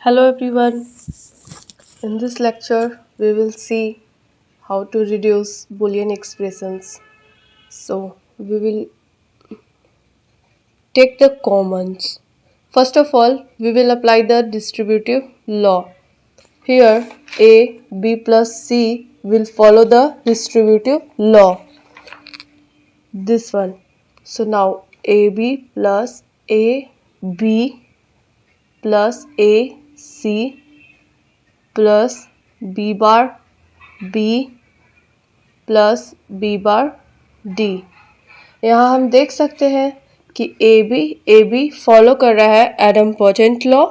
Hello everyone. In this lecture, we will see how to reduce Boolean expressions. So, we will take the commons. First of all, we will apply the distributive law. Here, A, B plus C will follow the distributive law. This one. So now, AB plus AB plus AC plus B bar B plus B bar D. यहाँ हम देख सकते हैं कि A B follow कर रहा है idempotent law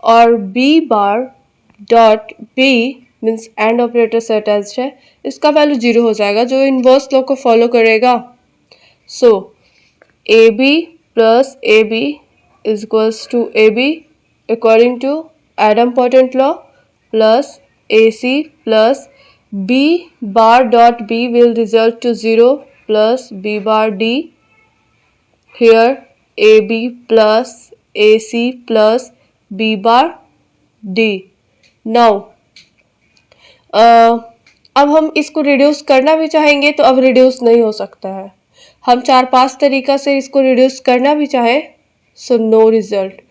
और B bar dot B means and operator से अटैच्ड है, इसका वैल्यू 0 हो जाएगा जो इन्वर्स लॉ को फॉलो करेगा। So A B plus A B is equals to A B according to idempotent law plus A C plus B bar dot B will result to 0 plus B bar D. Here AB plus AC plus B bar D. Now अब हम इसको reduce करना भी चाहेंगे तो अब reduce नहीं हो सकता है। हम 4-5 तरीका से इसको रिड्यूस करना भी चाहें सो नो रिजल्ट।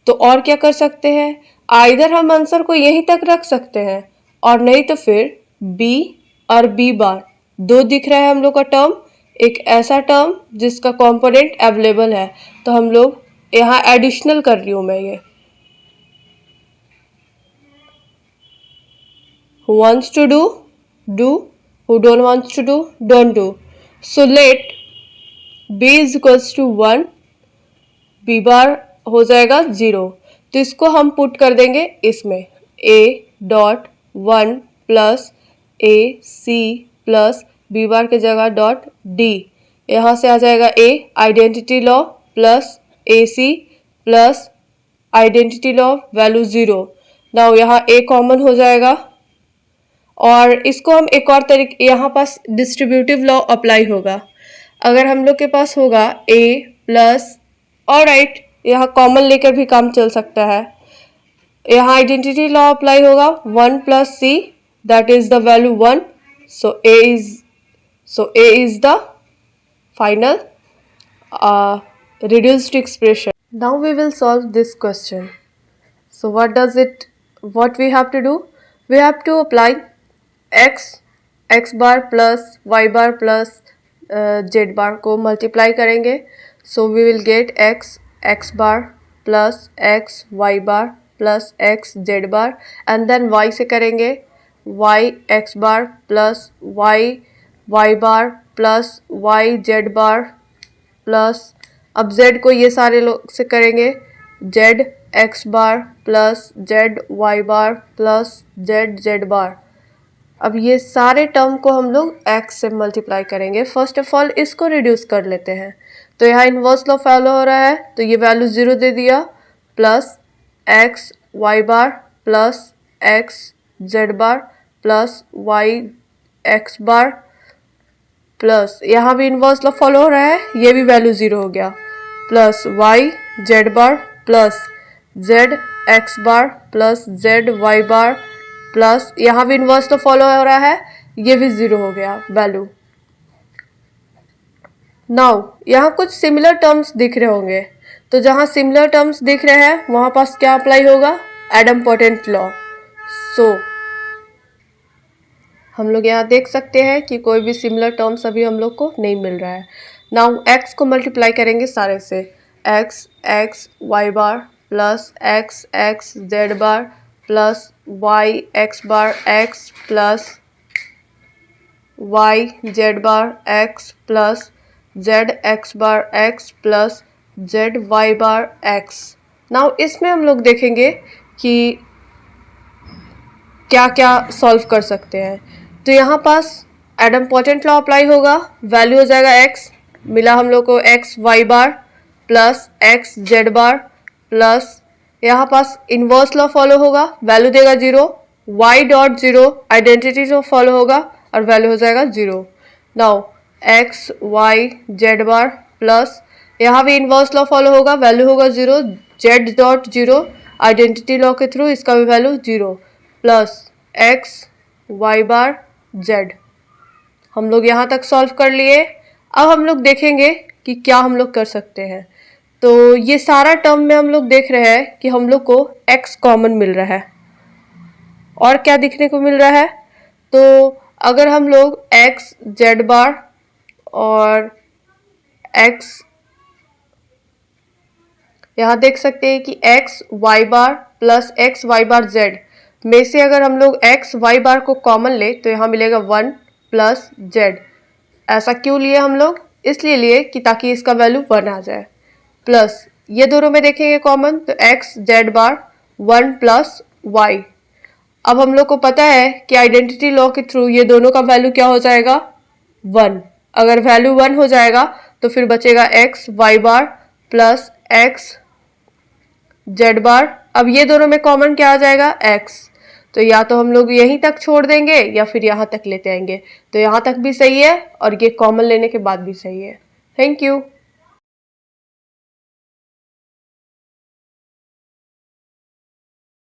तो और क्या कर सकते हैं, आइदर हम आंसर को यहीं तक रख सकते हैं और नहीं तो फिर बी और बी बार दो दिख रहा है हम लोग का टर्म, एक ऐसा टर्म जिसका कंपोनेंट अवेलेबल है, तो हम लोग यहाँ एडिशनल कर रही हूँ मैं ये who wants to do who don't wants to do don't do. So let b is equals to 1, b बार हो जाएगा 0, तो इसको हम पुट कर देंगे इसमें a dot 1 plus A C plus B bar के जगह डॉट डी। यहाँ से आ जाएगा A identity law plus A C plus identity law value 0। Now यहाँ ए कॉमन हो जाएगा और इसको हम एक और तरीके यहाँ पास डिस्ट्रीब्यूटिव लॉ अप्लाई होगा। अगर हम लोग के पास होगा ए प्लस ऑलराइट, यहाँ कॉमन लेकर भी काम चल सकता है। यहाँ आइडेंटिटी लॉ अप्लाई होगा 1 plus C that is the value 1, so a is the final reduced expression. Now we will solve this question. So what we have to do, we have to apply x bar plus y bar plus z bar को multiply करेंगे, so we will get x bar plus x y bar plus x z bar and then y से करेंगे y x bar plus y bar plus y z bar plus अब z को ये सारे लोग से करेंगे z x bar plus z y bar plus z बार। अब ये सारे टर्म को हम लोग x से मल्टीप्लाई करेंगे। फर्स्ट ऑफ ऑल इसको रिड्यूस कर लेते हैं, तो यहाँ इन्वर्स लॉ फॉलो हो रहा है, तो ये वैल्यू 0 दे दिया प्लस x y बार प्लस x z बार प्लस y x बार प्लस यहाँ भी इन्वर्स लॉ फॉलो हो रहा है, ये भी वैल्यू 0 हो गया प्लस y z बार प्लस z x बार प्लस z y बार प्लस यहाँ भी इन्वर्स लॉ फॉलो हो रहा है, ये भी 0 हो गया वैल्यू। नाउ यहाँ कुछ सिमिलर टर्म्स दिख रहे होंगे, तो जहाँ सिमिलर टर्म्स दिख रहे हैं वहाँ पास क्या अप्लाई होगा, एडम्पोर्टेंट लॉ। सो हम लोग यहाँ देख सकते हैं कि कोई भी सिमिलर टर्म्स अभी हम लोग को नहीं मिल रहा है। नाउ x को मल्टीप्लाई करेंगे सारे से, x y बार प्लस x z बार प्लस y x बार x प्लस y z बार x प्लस z x बार x प्लस z y बार x। नाउ इसमें हम लोग देखेंगे कि क्या क्या सॉल्व कर सकते हैं। तो यहाँ पास एडम्पोर्टेंट लॉ अप्लाई होगा, वैल्यू हो जाएगा x, मिला हम लोग को x y बार प्लस x z बार प्लस यहाँ पास इन्वर्स लॉ फॉलो होगा, वैल्यू देगा 0, y dot 0 identity law follow होगा और वैल्यू हो जाएगा 0। नाउ x y z बार प्लस यहाँ भी इन्वर्स लॉ फॉलो होगा, वैल्यू होगा 0, z डॉट 0 आइडेंटिटी लॉ के थ्रू इसका भी वैल्यू 0 प्लस एक्स वाई बार जेड। हम लोग यहाँ तक सॉल्व कर लिए। अब हम लोग देखेंगे कि क्या हम लोग कर सकते हैं। तो ये सारा टर्म में हम लोग देख रहे हैं कि हम लोग को x कॉमन मिल रहा है। और क्या दिखने को मिल रहा है, तो अगर हम लोग x जेड बार और x यहाँ देख सकते हैं कि x वाई बार प्लस एक्स वाई बार जेड में से अगर हम लोग x वाई बार को कॉमन ले तो यहाँ मिलेगा 1 प्लस जेड। ऐसा क्यों लिए हम लोग? इसलिए लिए कि ताकि इसका वैल्यू 1 आ जाए। प्लस ये दोनों में देखेंगे कॉमन तो x जेड बार 1 प्लस वाई। अब हम लोग को पता है कि आइडेंटिटी लॉ के थ्रू ये दोनों का वैल्यू क्या हो जाएगा, 1। अगर वैल्यू 1 हो जाएगा तो फिर बचेगा x वाई बार प्लस x जेड बार। अब ये दोनों में कॉमन क्या आ जाएगा, x। तो या तो हम लोग यहीं तक छोड़ देंगे या फिर यहाँ तक लेते आएंगे। तो यहाँ तक भी सही है और ये कॉमन लेने के बाद भी सही है। Thank you.